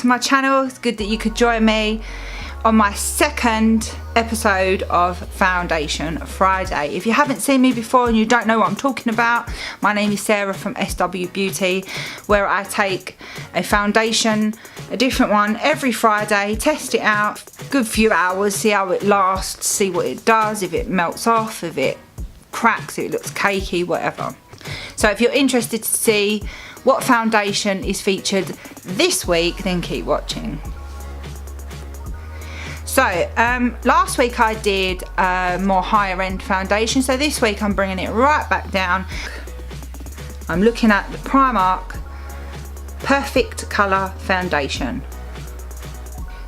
to my channel. It's good that you could join me on my second episode of Foundation Friday. If you haven't seen me before and you don't know what I'm talking about, my name is Sarah from Swbeauty, where I take a foundation, a different one every Friday, test it out, good few hours, see how it lasts, see what it does, if it melts off, if it cracks, if it looks cakey, whatever. So if you're interested to see what foundation is featured this week, then keep watching. So last week I did more higher end foundation, so this week I'm bringing it right back down. I'm looking at the Primark Perfect Colour Foundation.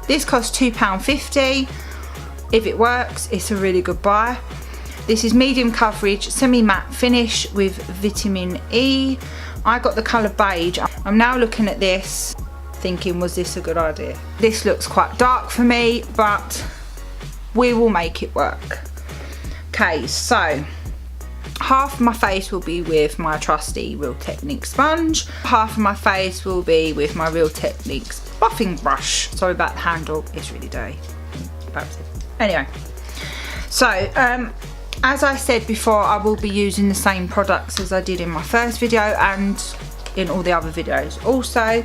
This costs £2.50. If it works, it's a really good buy. This is medium coverage, semi-matte finish with vitamin E. I got the colour Beige. I'm now looking at this thinking, was this a good idea? This looks quite dark for me, but we will make it work. Okay, so half of my face will be with my trusty Real Techniques sponge. Half of my face will be with my Real Techniques buffing brush. Sorry about the handle, it's really dirty. Anyway, so as I said before, I will be using the same products as I did in my first video and in all the other videos also.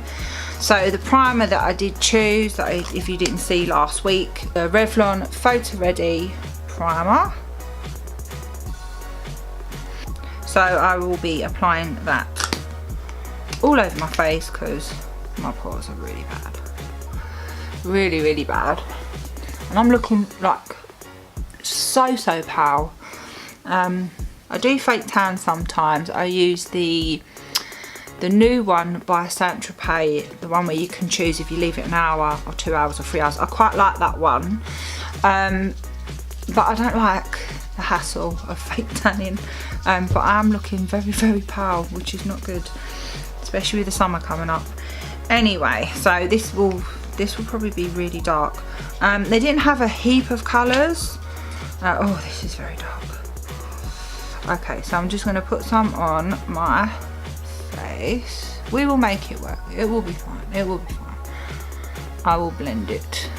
So the primer that I did choose, if you didn't see last week, the Revlon Photo Ready primer. So I will be applying that all over my face because my pores are really bad. Really bad. And I'm looking like so pale. I do fake tan sometimes. I use the new one by Saint Tropez, the one where you can choose if you leave it an hour or 2 hours or 3 hours. I quite like that one, but I don't like the hassle of fake tanning. But I am looking very pale, which is not good, especially with the summer coming up. Anyway, so this will probably be really dark. They didn't have a heap of colours. Oh, this is very dark. Okay, so I'm just going to put some on my face. We will make it work. It will be fine. It will be fine. I will blend it.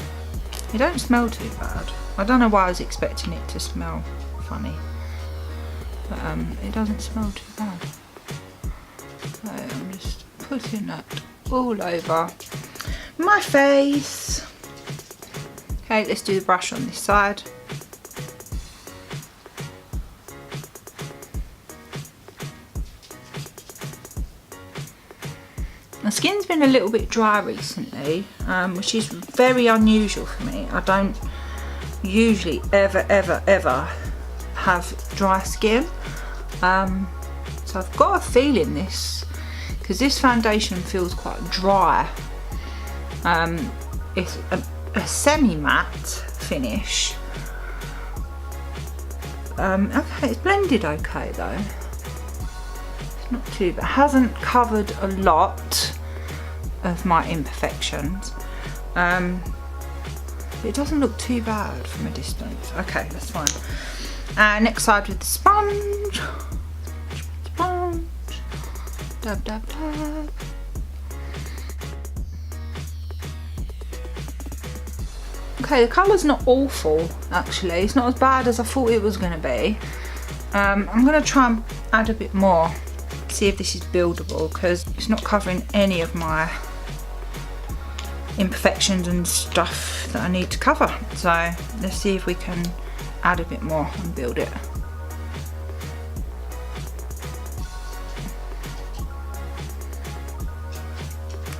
It don't smell too bad. I don't know why I was expecting it to smell funny, but it doesn't smell too bad. So I'm just putting that all over my face. Okay, let's do the brush on this side. My skin's been a little bit dry recently, which is very unusual for me. I don't usually ever have dry skin. So I've got a feeling this, because this foundation feels quite dry. It's a semi-matte finish. Okay, it's blended okay though. Not too bad. It hasn't covered a lot of my imperfections. It doesn't look too bad from a distance. Okay, that's fine. And next side with the sponge. Sponge. Dab. Okay, the colour's not awful actually. It's not as bad as I thought it was going to be. I'm going to try and add a bit more. See if this is buildable, because it's not covering any of my imperfections and stuff that I need to cover. So let's see if we can add a bit more and build it.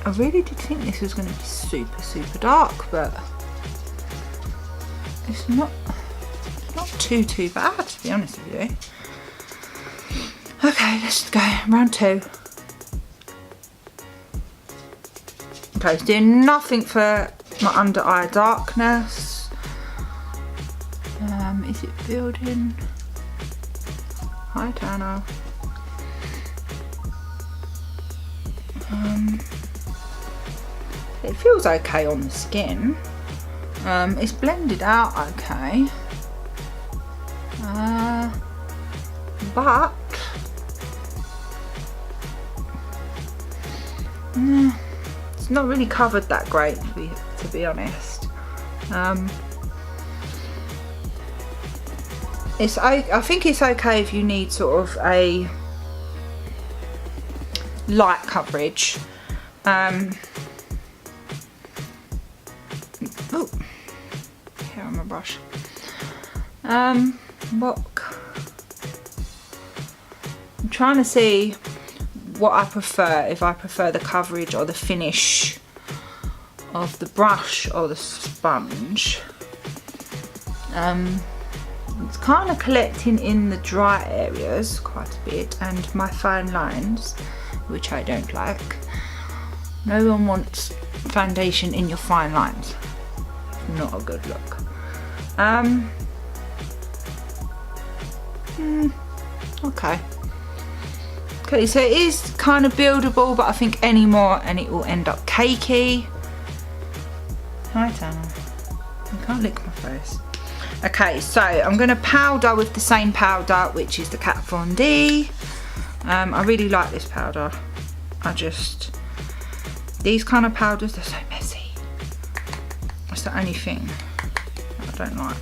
I really did think this was going to be super dark, but it's not too bad, to be honest with you. Okay, let's go, round 2. Okay, it's doing nothing for my under eye darkness. Is it building? Hi Tana. It feels okay on the skin. It's blended out okay. But it's not really covered that great, to be honest. I think it's okay if you need sort of a light coverage. Oh, here on my brush. I'm trying to see what I prefer, if I prefer the coverage or the finish of the brush or the sponge. It's kind of collecting in the dry areas quite a bit, and my fine lines, which I don't like. No one wants foundation in your fine lines. Not a good look. Okay. Okay, so it is kind of buildable, but I think any more and it will end up cakey. Hi Tana. You can't lick my face. Okay, so I'm going to powder with the same powder, which is the Kat Von D. I really like this powder. These kind of powders, they're so messy. That's the only thing I don't like.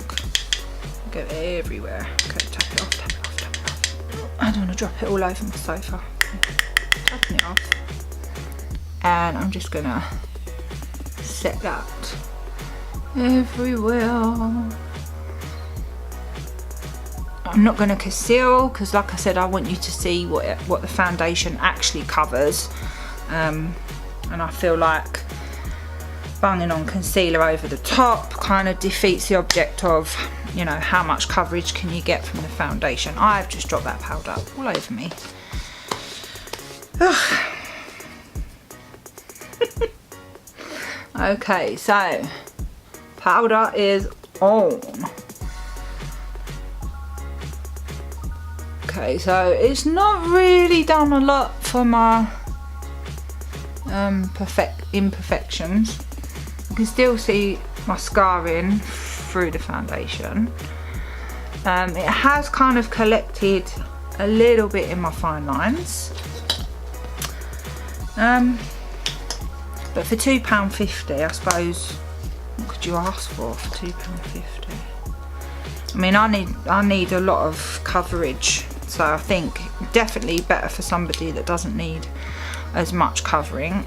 Go everywhere. Okay, tap it off, tap it off, tap it off. I don't want to drop it all over my sofa. Tapping it off. And I'm just going to set that everywhere. I'm not going to conceal because, like I said, I want you to see what the foundation actually covers, and I feel like bunging on concealer over the top kind of defeats the object of, you know, how much coverage can you get from the foundation. I've just dropped that powder all over me. Okay, so powder is on. Okay, so it's not really done a lot for my imperfections. You can still see my scarring through the foundation. It has kind of collected a little bit in my fine lines. But for £2.50, I suppose, what could you ask for £2.50? I mean, I need a lot of coverage, so I think definitely better for somebody that doesn't need as much coverage.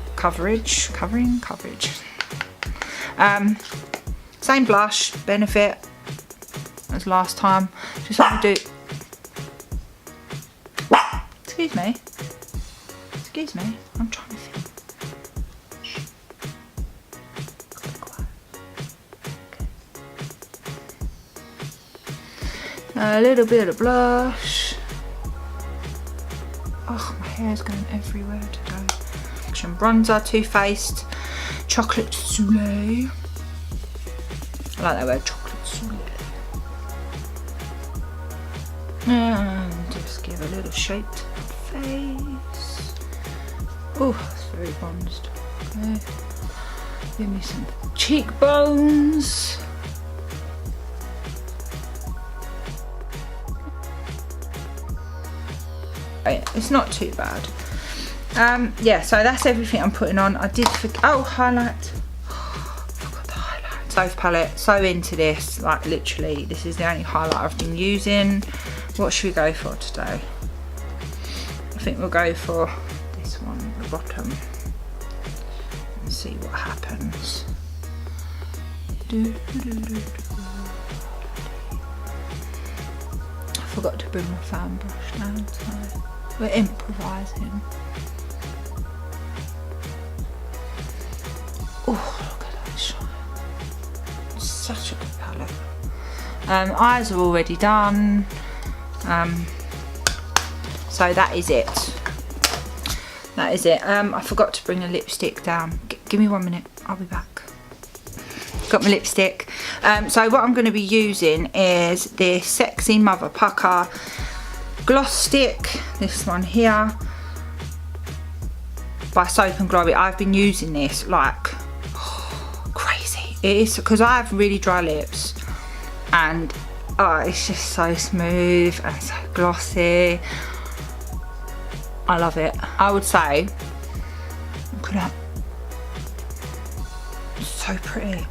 Same blush, Benefit as last time. Just want to do. Excuse me. I'm trying to think. A little bit of blush. Oh, my hair's going everywhere today. Some bronzer, Too Faced, Chocolate Soleil. I like that word, Chocolate Soleil. And just give a little shape to the face. Oh, it's very bronzed. Okay. Give me some cheekbones. It's not too bad. Yeah, so that's everything I'm putting on. I did forget, highlight. Forgot the highlight. Soap palette, so into this, like literally, this is the only highlight I've been using. What should we go for today? I think we'll go for this one, the bottom, and see what happens. I forgot to bring my fan brush down, so we're improvising. Oh, look at that shine. Such a good palette. Eyes are already done. So that is it. That is it. I forgot to bring a lipstick down. Give me 1 minute, I'll be back. Got my lipstick. So what I'm going to be using is this Sexy Mother Pucker gloss stick, this one here, by Soap and Glory. I've been using this like crazy. It is because I have really dry lips, and it's just so smooth and so glossy. I love it. I would say, So pretty.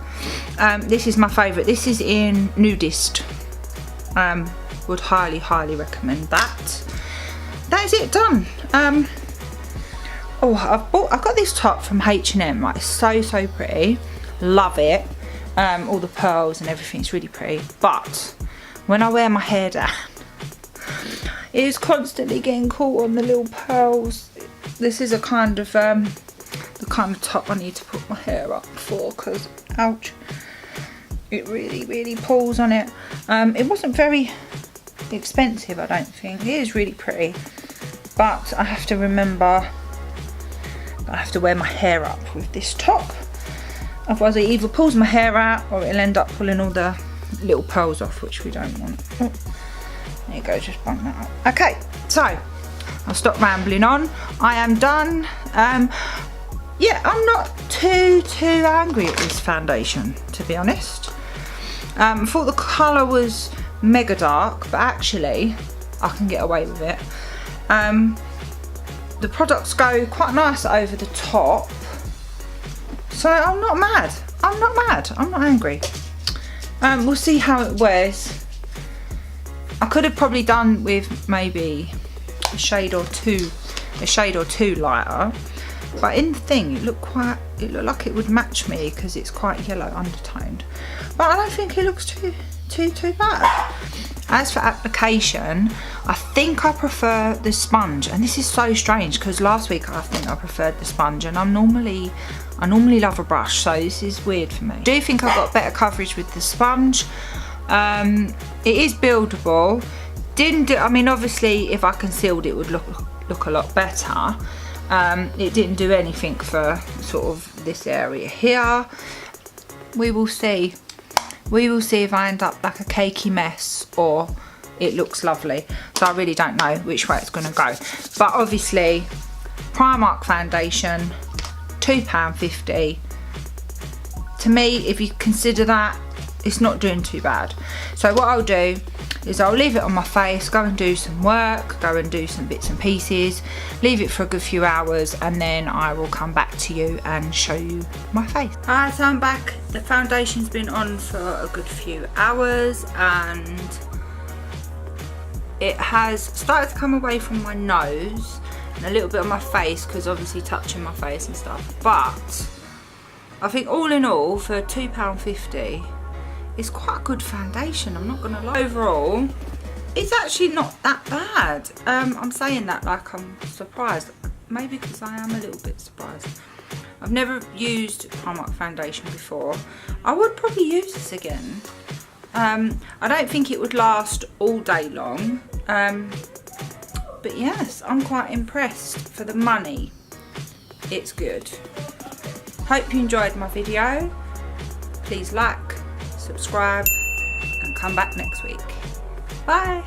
This is my favourite. This is in Nudist. Would highly recommend that. That is it, done. Oh, I got this top from H&M. Like, it's so pretty. Love it. All the pearls and everything. It's really pretty. But when I wear my hair down, it is constantly getting caught on the little pearls. This is a kind of the kind of top I need to put my hair up for, because ouch, it really pulls on it. It wasn't very expensive, I don't think. It is really pretty, but I have to remember that I have to wear my hair up with this top, otherwise it either pulls my hair out or it'll end up pulling all the little pearls off, which we don't want. Oh, there you go, just bung that up. Okay, so I'll stop rambling on. I am done. Yeah, I'm not too angry at this foundation, to be honest. I thought the colour was mega dark, but actually I can get away with it. The products go quite nice over the top, so I'm not mad. I'm not angry. We'll see how it wears. I could have probably done with maybe a shade or two lighter, but in the thing it looked like it would match me because it's quite yellow undertoned, but I don't think it looks too bad. As for application, I think I prefer the sponge, and this is so strange because last week I think I preferred the sponge, and I normally love a brush, so this is weird for me. I do think I got better coverage with the sponge. It is buildable. I mean, obviously if I concealed it would look a lot better. It didn't do anything for sort of this area here. We will see. We will see if I end up like a cakey mess or it looks lovely. So I really don't know which way it's going to go. But obviously, Primark foundation, £2.50. To me, if you consider that, it's not doing too bad. So what I'll do is I'll leave it on my face, go and do some work, go and do some bits and pieces, leave it for a good few hours, and then I will come back to you and show you my face. Alright, so I'm back. The foundation's been on for a good few hours and it has started to come away from my nose and a little bit on my face, because obviously touching my face and stuff. But I think all in all, for £2.50, it's quite a good foundation, I'm not gonna lie. Overall, it's actually not that bad. I'm saying that like I'm surprised, maybe because I am a little bit surprised. I've never used Primark foundation before. I would probably use this again. I don't think it would last all day long, but yes, I'm quite impressed. For the money, it's good. Hope you enjoyed my video. Please like, subscribe, and come back next week. Bye.